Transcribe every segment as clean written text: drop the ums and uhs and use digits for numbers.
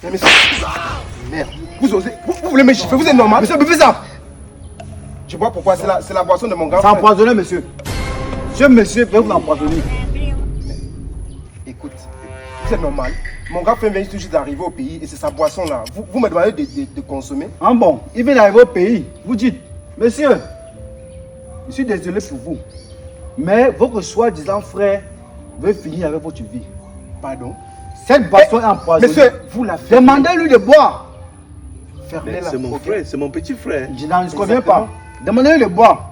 Mais monsieur, merde, vous osez, vous voulez me chiffrer, vous êtes normal? Monsieur, buvez ça. Je vois pourquoi, c'est la boisson de mon grand C'est frère. empoisonné, monsieur. Monsieur, veuillez vous l'empoisonner. Écoute, vous êtes normal. Mon grand frère vient tout juste d'arriver au pays et c'est sa boisson là. Vous me demandez de consommer? Ah bon, il vient d'arriver au pays. Vous dites, monsieur, je suis désolé pour vous. Mais votre soi-disant frère veut finir avec votre vie. Pardon? Cette boisson est empoisonnée. Monsieur, vous la faites. Demandez-lui de boire. Fermez-la. C'est mon frère, c'est mon petit frère. Je n'en conviens pas. Demandez-lui de boire.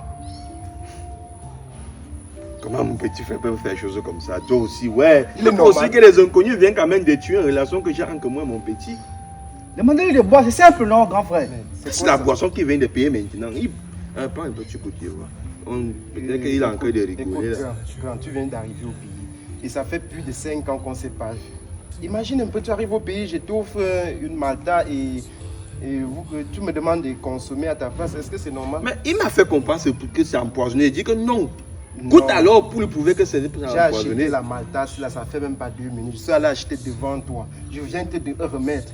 Comment mon petit frère peut faire des choses comme ça? Toi aussi, ouais. Il est Il faut aussi normal. que les inconnus viennent quand même détruire une relation que j'ai entre moi et mon petit. Demandez-lui de boire. C'est simple, non, grand frère? C'est la boisson qui vient de payer maintenant. Il prend un petit côté. Peut-être qu'il a encore de rigoler. Écoute, grand, tu viens d'arriver au pays. Et ça fait plus de 5 ans qu'on s'est pas vu. Imagine un peu, tu arrives au pays, je t'offre une Malta et tu me demandes de consommer à ta place. Est-ce que c'est normal? Mais il m'a fait comprendre que c'est empoisonné. Il dit que non. Goûte alors pour lui prouver que c'est J'ai empoisonné. acheté la Malta, là, ça fait même pas 2 minutes. Je suis allé acheter devant toi. Je viens te remettre.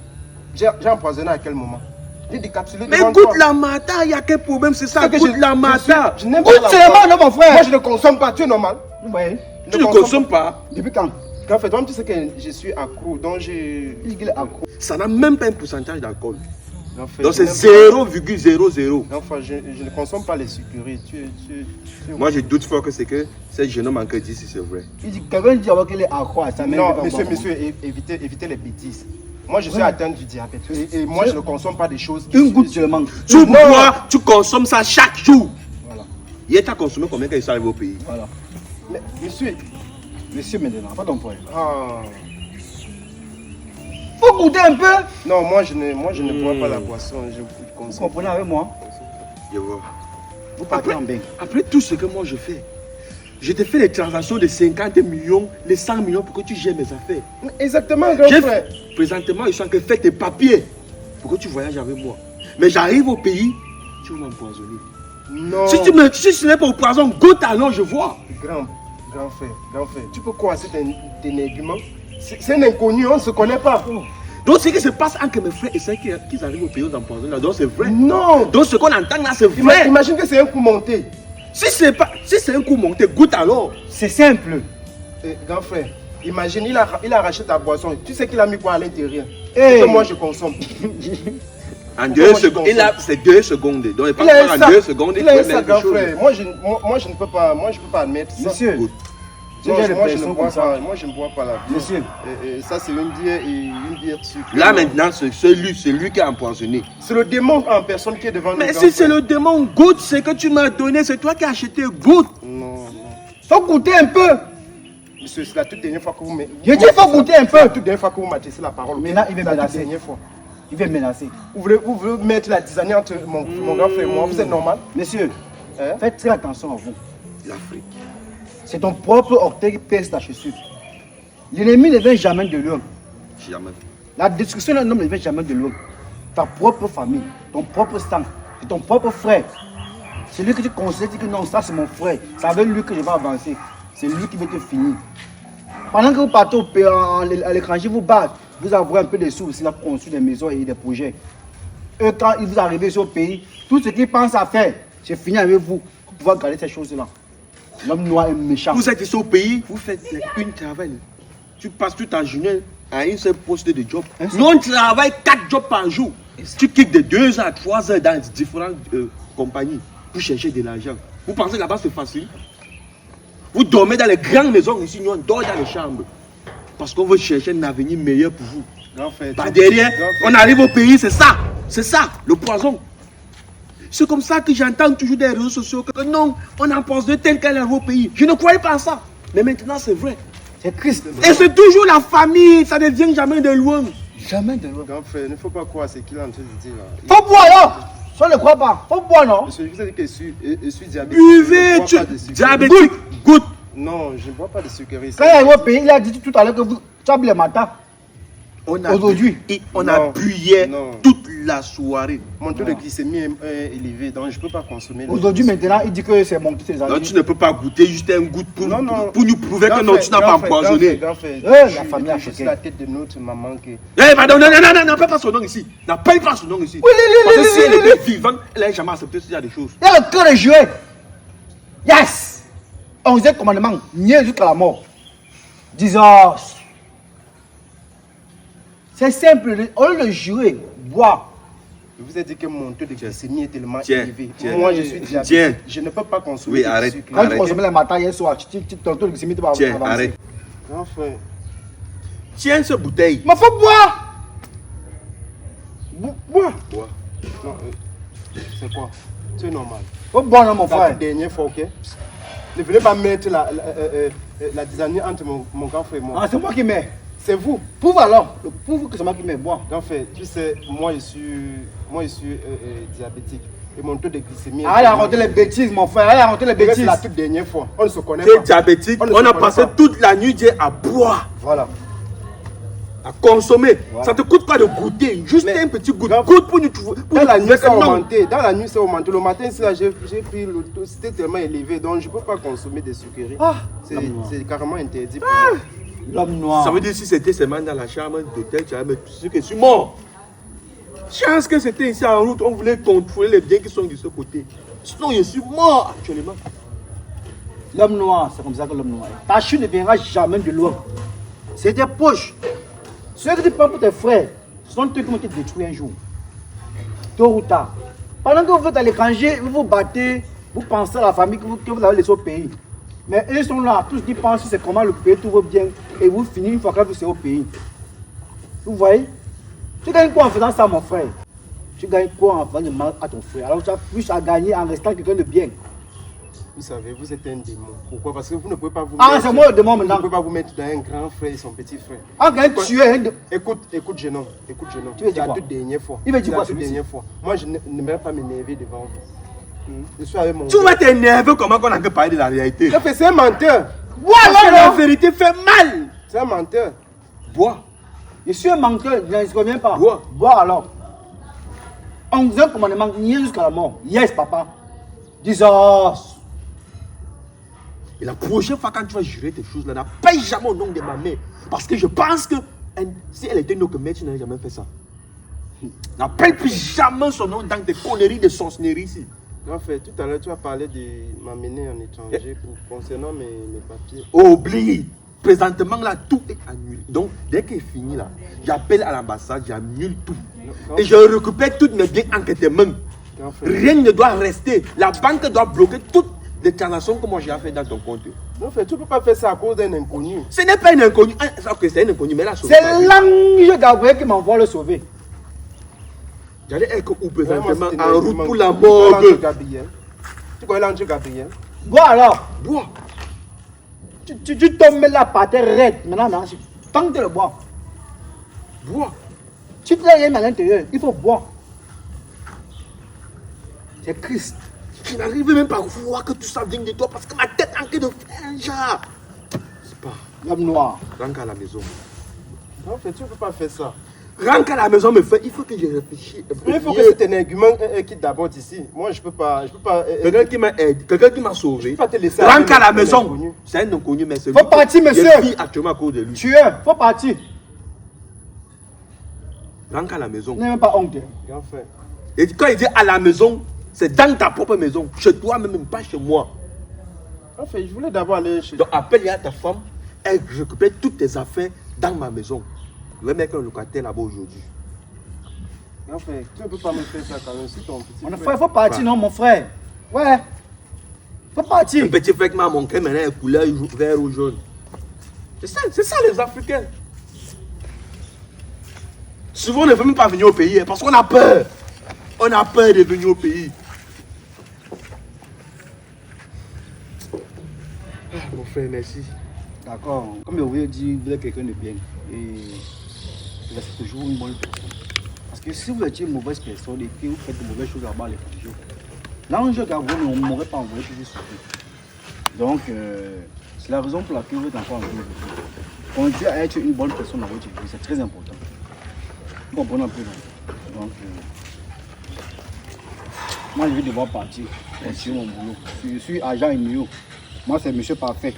J'ai empoisonné à quel moment? J'ai décapsulé Mais devant goûte toi. la Malta, il y a quel problème? C'est ça, C'est que goûte la Malta. Je n'aime pas Goûte la seulement, boisson. non, mon frère. Moi, je ne consomme pas. Tu es normal? Vous voyez? Tu ne consommes pas. Depuis quand? En fait, toi, tu sais que je suis accro, donc j'ai... Il dit qu'il est accro. Ça n'a même pas un pourcentage d'alcool. En fait, Donc c'est je n'aime 0,00. pas- Enfin, je ne consomme pas les sucreries. Moi je doute fort que c'est que ce jeune homme encore dit si c'est vrai. Il dit, quelqu'un dit alors qu'il est accro à ça. Non, monsieur, évitez les bêtises. Moi, je suis atteint du diabète. Et moi, je ne consomme pas des choses... Une goutte seulement. Tu Non. bois, tu consommes ça chaque jour. Voilà. Hier tu as consommé combien quand il est arrivé au pays? Voilà. Mais, monsieur... Monsieur maintenant, pas ton point. Ah, Faut goûter un peu. non, moi, je ne bois pas la boisson. Je Vous consomme. comprenez avec moi? Je vois. Vous partez en bain. Après tout ce que moi je fais, je te fais les transactions de 50 millions, les 100 millions pour que tu gères mes affaires. Exactement, grand J'ai frère. présentement, je suis en train de faire tes papiers pour que tu voyages avec moi. Mais j'arrive au pays, tu vas m'empoisonner. Non. Si ce n'est pas au poison, goûte alors, je vois. Grand frère, tu peux croiser tes arguments. C'est un inconnu, on ne se connaît pas. Donc ce qui se passe entre mes frères et ceux qui arrivent au pays aux empoisonnés, donc c'est vrai. Non. Donc ce qu'on entend là, c'est vrai. Imagine que c'est un coup monté. Si c'est un coup monté, goûte alors. C'est simple. Grand frère, imagine, il a arraché ta boisson. Tu sais qu'il a mis quoi à l'intérieur? Hey. Que moi je consomme. En Pourquoi 2 moi, je secondes, il a consomme? c'est 2 secondes. Donc il Il passe a pas ça. en 2 secondes, il Il a peut ça, mettre grand quelque chose. frère. Moi, je ne peux pas admettre ça. Monsieur, Goûte. Non, j'ai des moi, je ne personnes bois comme ça. pas. Moi, je ne bois pas la bière. Monsieur. Ça, c'est une bière et une bière sucrée. Là maintenant, c'est lui qui a empoisonné. C'est le démon en personne qui est devant nous. Mais grand si c'est frère. le démon, goûte ce que tu m'as donné, c'est toi qui as acheté, goûte. Non. faut goûter un peu. Monsieur, c'est la toute dernière fois que vous m'avez... Je dis, faut goûter un peu. C'est la toute dernière fois que vous m'adressez la parole. Maintenant, il va C'est la toute menacer. dernière fois. Il va menacer. Vous voulez mettre la tisane entre mon grand frère et moi? Vous êtes normal? Monsieur, Hein? faites très attention à vous. L'Afrique. C'est ton propre orteil qui pèse ta chaussure. L'ennemi ne vient jamais de loin. Jamais. La destruction d'un homme ne vient jamais de loin. Ta propre famille, ton propre sang, c'est ton propre frère. C'est lui que tu considères que non, ça c'est mon frère. C'est avec lui que je vais avancer. C'est lui qui veut te finir. Pendant que vous partez à l'étranger, vous battez. Vous avez un peu de sous aussi là pour construire des maisons et des projets. Eux, quand ils vous arrivez sur le pays, tout ce qu'ils pensent à faire, c'est finir avec vous pour pouvoir garder ces choses-là. L'homme noir est méchant. Vous êtes ici au pays, vous faites une travail. Tu passes toute ta journée à une seule poste de job. Nous, on travaille 4 jobs par jour. Tu quittes de 2 à 3 heures dans différentes compagnies pour chercher de l'argent. Vous pensez que là-bas c'est facile? Vous dormez dans les grandes maisons ici, nous on dort dans les chambres. Parce qu'on veut chercher un avenir meilleur pour vous. Grand frère. Bah derrière, on arrive au pays, c'est ça, le poison. C'est comme ça que j'entends toujours des réseaux sociaux que non, on en pense de tel qu'elle arrive au pays. Je ne croyais pas à ça. Mais maintenant c'est vrai. C'est triste. Et c'est toujours la famille, ça ne vient jamais de loin. Jamais de loin. Grand frère, il ne faut pas croire ce qu'il est en train de dire là. Faut boire là. Ça ne croit pas. Faut boire non. Monsieur, je vous ai dit que je suis diabétique. Buvez, Je ne bois tu pas de sucreries. diabétique, goûte. Non, je ne bois pas de sucreries. Quand il est arrivé au pays, il a dit tout à l'heure que tu as bu le matin. Aujourd'hui. On a Non, bu hier non. toute la soirée. Mon taux de glycémie est élevé, donc je ne peux pas consommer. Aujourd'hui, maintenant, il dit que c'est mon petit Donc tu ne peux pas goûter juste un goût pour, Non, non. pour nous prouver que Grand non, frère, tu n'as pas grand frère, empoisonné. grand frère, La je- famille je suis africaine. la tête de notre maman qui... Eh, pardon, non, n'appelle pas son nom ici. N'appelle pas son nom ici. Parce que si elle était vivante, elle n'avait jamais accepté ce genre de choses. Il y a le cœur de jouer. Yes. 11e commandement, nier jusqu'à la mort. Disons. C'est simple. Au lieu de jouer, boire. Je vous ai dit que mon taux de glycémie est tellement Tiens, élevé. tiens. Moi, je suis diabétique. Tiens. Je ne peux pas consommer Oui, de arrête. sucre. Quand tu Arrêtez. consommes les matins hier soir, ton taux de glycémie va Tiens, avancer. arrête. Grand frère, Tiens cette bouteille. Mais faut boire. bois. Bois. Non, c'est quoi? C'est normal. Faut boire, non, mon La frère. toute dernière fois, ok? Ne venez pas mettre la tisane entre mon grand frère et moi. Ah, c'est moi qui mets. C'est vous. Prouve alors. Prouve que c'est moi qui mets. Bois. Grand frère, tu sais, moi je suis diabétique. Et mon taux de glycémie... Allez raconter les bêtises, mon frère. Allez raconter les C'est bêtises. la toute dernière fois. On ne se connaît Tu es pas. diabétique. On ne On se a connaît passé pas. toute la nuit hier à boire, Voilà. à consommer. Voilà. Ça te coûte quoi de goûter? Juste Mais- un petit goût. Grand- Goûte pour nous trouver. Dans la nuit, c'est ça a augmenté. Dans la nuit, ça a augmenté. Le matin, ici, là, j'ai pris le taux. C'était tellement élevé. Donc, je ne peux pas consommer des sucreries. Ah. C'est carrément interdit pour moi. L'homme noir. Ça veut dire si c'était seulement dans la chambre d'hôtel, tu vas mettre tout ce que je suis mort. Chance que c'était ici en route, on voulait contrôler les biens qui sont de ce côté. Sinon, je suis mort actuellement. L'homme noir, c'est comme ça que l'homme noir est. Ta chute ne viendra jamais de loin. C'est tes poches. Ceux que tu prends pour tes frères, ce sont eux qui vont te détruire un jour. Tôt ou tard. Pendant que vous êtes à l'étranger, vous vous battez, vous pensez à la famille que vous avez laissée au pays. Mais eux sont là, tous ils pensent c'est comment le pays tout va bien et vous finissez une fois que vous serez au pays. Vous voyez? Tu gagnes quoi en faisant ça, mon frère? Tu gagnes quoi en faisant du mal à ton frère? Alors tu as plus à gagner en restant quelqu'un de bien. Vous savez, vous êtes un démon. Pourquoi? Parce que vous ne pouvez pas vous Ah, mettre... c'est moi le démon Vous ne maintenant. pouvez pas vous mettre dans un grand frère et son petit frère. Ah, quand tu es un Écoute, jeune homme. Écoute, jeune homme. Tu veux dire C'est la quoi? toute dernière fois. Il veut dire C'est quoi, la toute celui-ci? dernière fois. Moi, je n'aimerais pas m'énerver devant vous. Je suis avec mon... Tu vas t'énerver comment qu'on a que parler de la réalité. Grand frère, c'est un menteur. Parce que la vérité fait mal. C'est un menteur. Bois. Je suis un menteur, je ne se conviens pas. Bois. Bois alors. 11e commandement, nier jusqu'à la mort. Yes, papa. Jesus. Et la prochaine fois quand tu vas jurer tes choses là, n'appelle jamais au nom de ma mère. Parce que je pense que si elle était notre mère, tu n'aurais jamais fait ça. N'appelle plus jamais son nom dans tes conneries de sorcellerie ici. Grand frère, tout à l'heure, tu as parlé de m'amener en étranger concernant mes papiers. Oublie. Présentement là, tout est annulé. Donc, dès qu'il est fini là, j'appelle à l'ambassade, j'annule tout. Et je récupère toutes mes biens en tes mains. Grand frère. Rien ne doit rester. La banque doit bloquer toutes les transactions que moi j'ai fait dans ton compte. Non, frère, tu ne peux pas faire ça à cause d'un inconnu. Ce n'est pas un inconnu. Ah, ok, c'est un inconnu, mais là, C'est l'ange Gabriel qui m'envoie le sauver. j'allais être où présentement Vraiment, c'était en route un pour la Tu connais mort. l'ange Gabriel? Tu connais l'ange Gabriel? Bois alors. Bois. Tu tombes là par terre raide. Maintenant, non, tant que tu le bois. Bois. Si tu n'as rien à l'intérieur, il faut boire. C'est Christ. Je n'arrive même pas à voir que tout ça vient de toi parce que ma tête est en train de faire un genre. C'est pas. L'homme noir. Rentre à la maison. Non, frère, tu ne peux pas faire ça. Rentre à la maison, me fait. Il faut que je réfléchisse. Mais il faut que cet énergument quitte d'abord ici. Moi, je peux pas. Quelqu'un qui m'a aidé, quelqu'un qui m'a sauvé. Je peux pas te laisser Rentre avec à la un maison. inconnu. C'est un inconnu, mais c'est Faut partir, monsieur. Je vis actuellement à cause de lui. Tu es, faut partir. Rentre à la maison. N'aie même pas honte. Grand frère. Et quand il dit à la maison, c'est dans ta propre maison. Chez toi même, pas chez moi. Grand frère, je voulais d'abord aller chez Donc appelle à ta femme, elle récupère toutes tes affaires dans ma maison. Je vais mettre un locataire là-bas aujourd'hui. Grand frère, tu ne peux pas me faire ça quand même. Si ton petit Mon frère- frère, faut partir, non, mon frère. Ouais. Faut partir. Un petit frère qui m'a manqué maintenant est couleur vert ou jaune. C'est ça les Africains. Souvent on ne veut même pas venir au pays hein, parce qu'on a peur. On a peur de venir au pays. Ah, mon frère, merci. D'accord. Comme je vous ai dit, vous êtes quelqu'un de bien. Et vous êtes toujours une bonne personne. Parce que si vous étiez une mauvaise personne et que vous faites de mauvaises choses là-bas à l'étranger, l'ange Gabriel ne m'aurait pas envoyé pour vous sauver. Donc, c'est la raison pour laquelle vous êtes encore en vie aujourd'hui. Continuez à être une bonne personne dans votre vie, c'est très important. Vous comprenez un peu. Donc, moi, je vais devoir partir. Continuer mon boulot. Je suis agent Emilio. Moi, c'est monsieur parfait.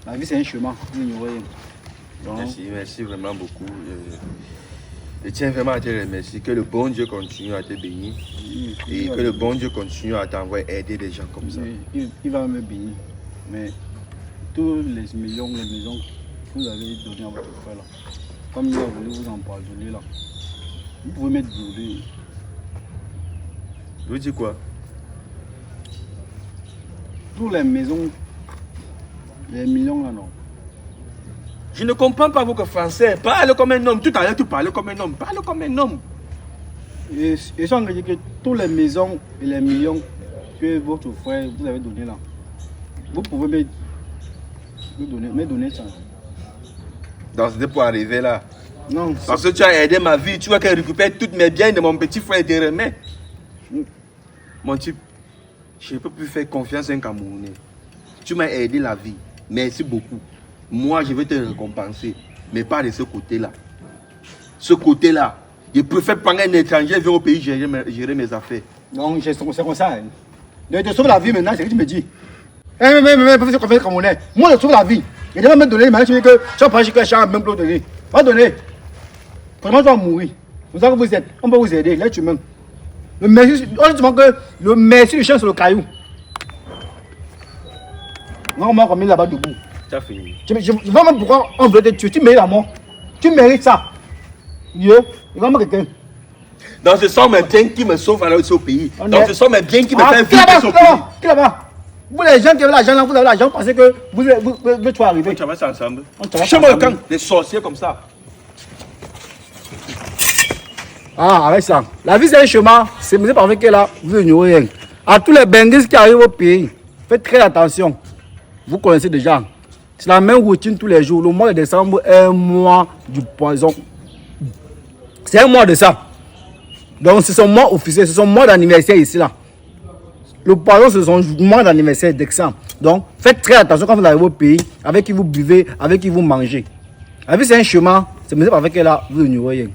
La vie, c'est un chemin. Vous n'ignorez rien. Donc, Merci vraiment beaucoup. Je tiens vraiment à te remercier. Que le bon Dieu continue à te bénir. Et que le bon Dieu continue à t'envoyer aider des gens comme ça. il va me bénir. Mais tous les millions, les maisons que vous avez données à votre frère, là, comme il a voulu vous empoisonner, là, vous pouvez mettre brûlé. Vous dites quoi? Toutes les maisons, les millions là, non. Je ne comprends pas votre français. Parle comme un homme. Tout à l'heure, tu parlais comme un homme. Parle comme un homme. Et ça veut dire que toutes les maisons et les millions que votre frère vous avez donné là, vous pouvez me donner ça. Donc c'était pour arriver là. Non, Parce que tu as aidé ma vie. Tu vois qu'elle récupère toutes mes biens de mon petit frère et te remet. Mon type, je ne peux plus faire confiance à un Camerounais. Tu m'as aidé la vie. Merci beaucoup. Moi, je vais te récompenser. Mais pas de ce côté-là. Ce côté-là. Je préfère prendre un étranger venir au pays gérer mes affaires. non, c'est comme ça. Hein. De te sauver la vie maintenant, c'est ce que tu me dis. Mais, professeur Conférence Camerounais, moi je sauve la vie. Et je vais me donner, maintenant tu dis que tu vas pas acheter un champ même pour donner. Va donner. Vraiment, tu vas mourir. Vous savez que vous êtes, on peut vous aider, l'être humain. Le merci, honnêtement que le merci du chien sur le caillou. Non, moi, comme il est là-bas debout. Tu as fini. Je vois même pourquoi on veut te tuer. Tu mérites la mort. Tu mérites ça. Dieu, il va me quelqu'un. Donc ce sont mes biens qui me sauvent à au pays. Donc ce sont mes biens qui me font vivre au pays. Qui là-bas? Vous les gens qui avez l'argent là, vous avez l'argent, pensez que vous tu vas arriver. On travaille ensemble. On travaille Chez moi le ensemble. camp, des sorciers comme ça. Ah, avec ça. La vie, c'est un chemin. C'est monsieur parfait que là, vous n'ignorez rien. À tous les benguis qui arrivent au pays, faites très attention. Vous connaissez déjà. C'est la même routine tous les jours. Le mois de décembre est un mois du poison. C'est un mois de ça. Donc, c'est son mois officiel, c'est son mois d'anniversaire ici là. Le poison, c'est son mois d'anniversaire d'exemple. Donc, faites très attention quand vous arrivez au pays, avec qui vous buvez, avec qui vous mangez. La vie, c'est un chemin. C'est monsieur parfait que là, vous n'ignorez rien.